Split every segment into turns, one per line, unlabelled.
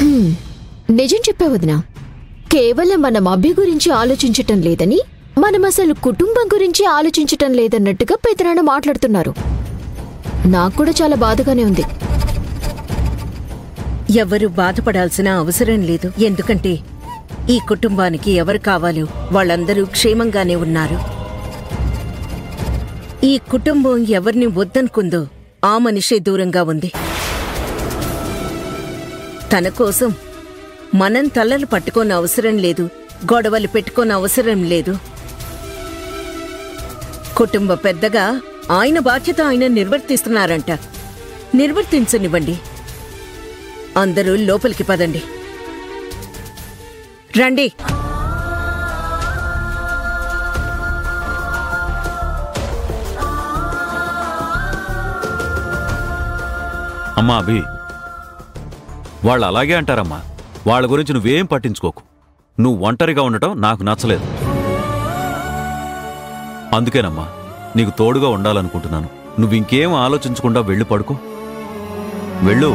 నిజం చెప్పా వదినా. కేవలం మనం అభి గురించి ఆలోచించటం లేదని, మనం అసలు కుటుంబం గురించి ఆలోచించటం లేదన్నట్టుగా పెదనాన్న మాట్లాడుతున్నారు. నాకు కూడా చాలా బాధగానే ఉంది.
ఎవరు బాధపడాల్సిన అవసరం లేదు. ఎందుకంటే ఈ కుటుంబానికి ఎవరు కావాలో వాళ్ళందరూ క్షేమంగానే ఉన్నారు. ఈ కుటుంబం ఎవరిని వద్దనుకుందో ఆ మనిషే దూరంగా ఉంది. తన కోసం మనం తలలు పట్టుకోని అవసరం లేదు, గొడవలు పెట్టుకోని అవసరం లేదు. కుటుంబ పెద్దగా ఆయన బాధ్యత ఆయన నిర్వర్తిస్తున్నారంట. నిర్వర్తించనివ్వండి. అందరూ లోపలికి పదండి. రండి.
అమ్మా అభి, వాళ్ళు అలాగే అంటారమ్మా. వాళ్ళ గురించి నువ్వేం పట్టించుకోకు. నువ్వు ఒంటరిగా ఉండటం నాకు నచ్చలేదు. అందుకేనమ్మా నీకు తోడుగా ఉండాలనుకుంటున్నాను. నువ్వింకేం ఆలోచించకుండా వెళ్ళి పడుకో. వెళ్ళు.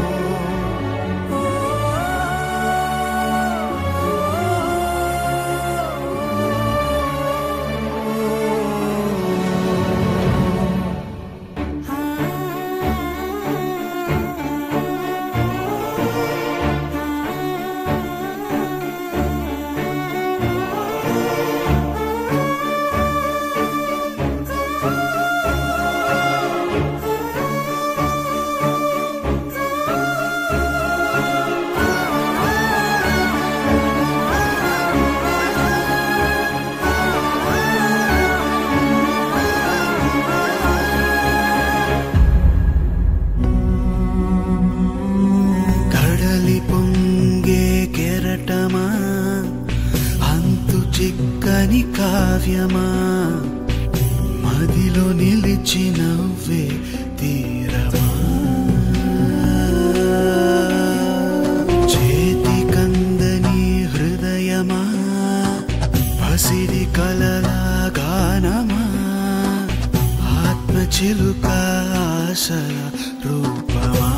చిక్కని కావ్యమా మదిలో నిలిచి నవ్వే తీరమా చేతి కందని హృదయమా పసిడి కలల గానమా ఆత్మ చిలుక ఆశల రూపమా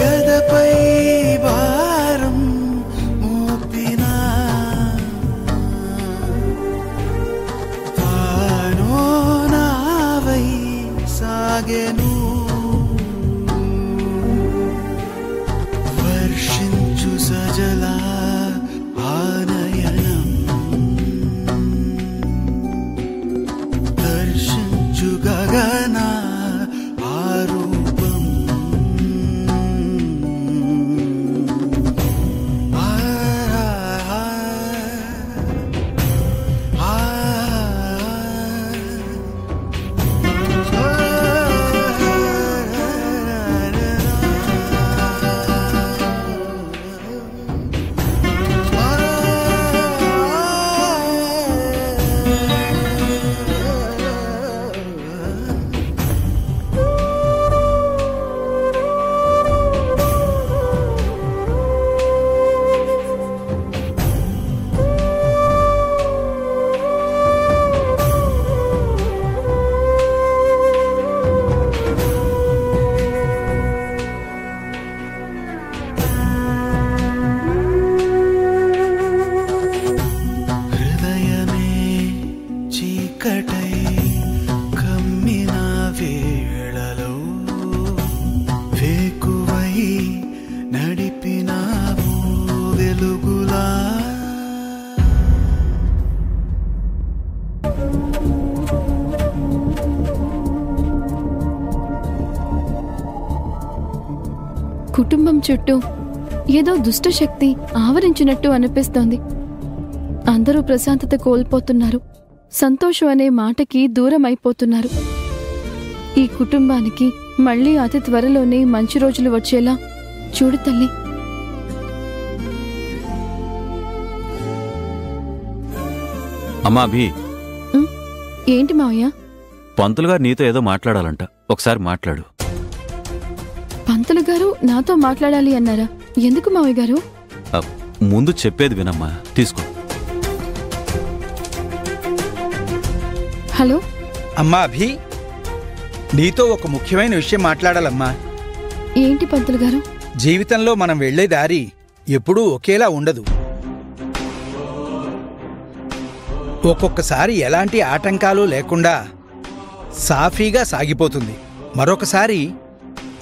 ఎదపై వర్షించు సజల ఆనయనం దర్శించు గగన ఆరూపం
కుటుంబం చుట్టూ ఏదో దుష్ట శక్తి ఆవరించినట్టు అనిపిస్తోంది. అందరూ ప్రశాంతత కోల్పోతున్నారు. సంతోషం అనే మాటకి దూరం అయిపోతున్నారు. ఈ కుటుంబానికి మళ్ళీ అతి త్వరలోనే మంచి రోజులు వచ్చేలా చూడు తల్లి.
అమ్మా అభి.
ఏంటి మావయ్య?
పంతులు గారు నీతో ఏదో మాట్లాడాలంట. ఒకసారి మాట్లాడు.
పంతులు గారు నాతో మాట్లాడాలి అన్నారా? ఎందుకు మావయ్య గారు?
ముందు చెప్పేది వినమ్మా. తీసుకో.
హలో
అమ్మా అభి, నీతో ఒక ముఖ్యమైన విషయం మాట్లాడాలమ్మా.
ఏంటి పంతులు గారు?
జీవితంలో మనం వెళ్లే దారి ఎప్పుడూ ఒకేలా ఉండదు. ఒక్కొక్కసారి ఎలాంటి ఆటంకాలు లేకుండా సాఫీగా సాగిపోతుంది. మరొకసారి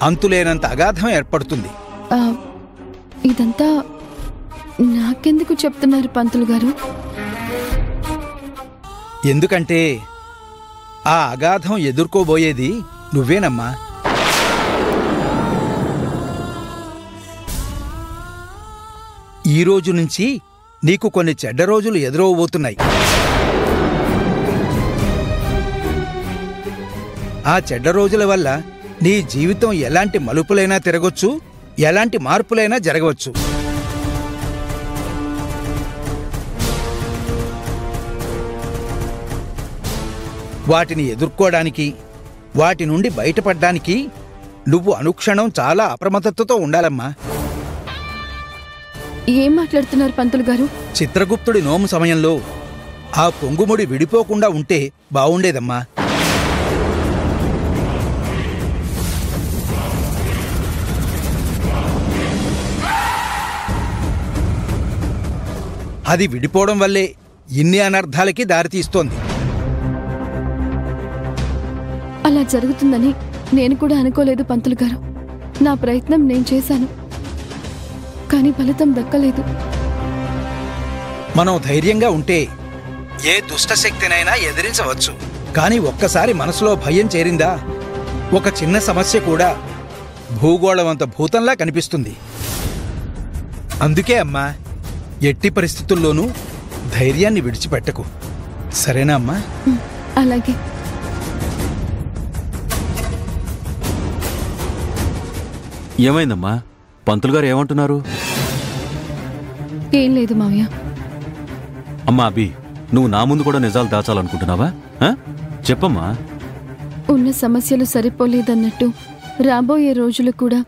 అంతులేనంత అగాధం ఏర్పడుతుంది.
ఇదంతా నాకెందుకు చెప్తున్నారు పంతులు గారు?
ఎందుకంటే ఆ అగాధం ఎదుర్కోబోయేది నువ్వేనమ్మా. ఈ రోజు నుంచి నీకు కొన్ని చెడ్డ రోజులు ఎదురవబోతున్నాయి. ఆ చెడ్డ రోజుల వల్ల నీ జీవితం ఎలాంటి మలుపులైనా తిరగొచ్చు, ఎలాంటి మార్పులైనా జరగవచ్చు. వాటిని ఎదుర్కోవడానికి, వాటి నుండి బయటపడ్డానికి నువ్వు అనుక్షణం చాలా అప్రమత్తతతో ఉండాలమ్మా.
ఏం మాట్లాడుతున్నారు పంతులు గారు?
చిత్రగుప్తుడి నోము సమయంలో ఆ పొంగుముడి విడిపోకుండా ఉంటే బావుండేదమ్మా. అది విడిపోవడం వల్లే ఇన్ని అనర్థాలకి దారితీస్తోంది.
అలా జరుగుతుందని నేను కూడా అనుకోలేదు పంతులు గారు. నా ప్రయత్నం నేను చేశాను, కానీ ఫలితం దక్కలేదు.
మనం ధైర్యంగా ఉంటే ఏ దుష్టశక్తినైనా ఎదిరించవచ్చు. కానీ ఒక్కసారి మనసులో భయం చేరిందా, ఒక చిన్న సమస్య కూడా భూగోళమంత భూతంలా కనిపిస్తుంది. అందుకే అమ్మా, ఎట్టి పరిస్థితుల్లోనూ ధైర్యాన్ని విడిచిపెట్టకు. సరేనా అమ్మా?
అలాగే.
ఏమైందమ్మా? పంతులు గారు ఏమంటున్నారు?
ఏం లేదు మావయ్య.
అమ్మా అభి, నువ్వు నా ముందు కూడా నిజాలు దాచాలనుకుంటున్నావా? చెప్పమ్మా.
ఉన్న సమస్యలు సరిపోలేదన్నట్టు రాబోయే రోజులు కూడా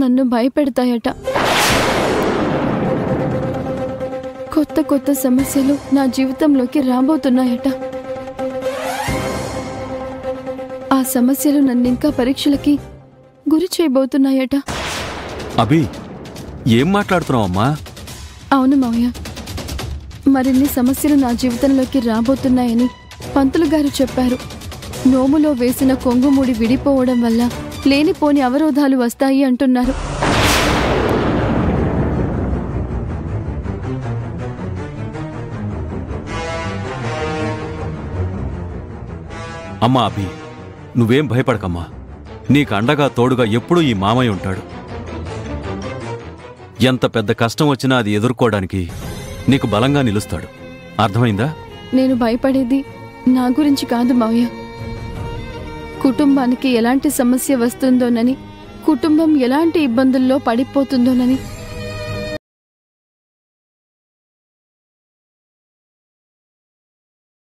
నన్ను భయపెడతాయట. కొత్త కొత్త సమస్యలు నా జీవితంలోకి రాబోతున్నాయట. ఆ సమస్యలు నన్నింకా పరీక్షలకి గురి చేయబోతున్నాయట.
అభి, ఏం మాట్లాడుతున్నావమ్మా?
అవును మావయ్య, మరిన్ని సమస్యలు నా జీవితంలోకి రాబోతున్నాయని పంతులు గారు చెప్పారు. నోములో వేసిన కొంగుముడి విడిపోవడం వల్ల లేనిపోని అవరోధాలు వస్తాయి అంటున్నారు.
అమ్మా అభి, నువ్వేం భయపడకమ్మా. నీకు అండగా తోడుగా ఎప్పుడూ ఈ మామయ్య ఉంటాడు. ఎంత పెద్ద కష్టం వచ్చినా అది ఎదుర్కోవడానికి నీకు బలంగా నిలుస్తాడు. అర్థమైందా?
నేను భయపడేది నా గురించి కాదు మావయ్య. కుటుంబానికి ఎలాంటి సమస్య వస్తుందోనని, కుటుంబం ఎలాంటి ఇబ్బందుల్లో పడిపోతుందోనని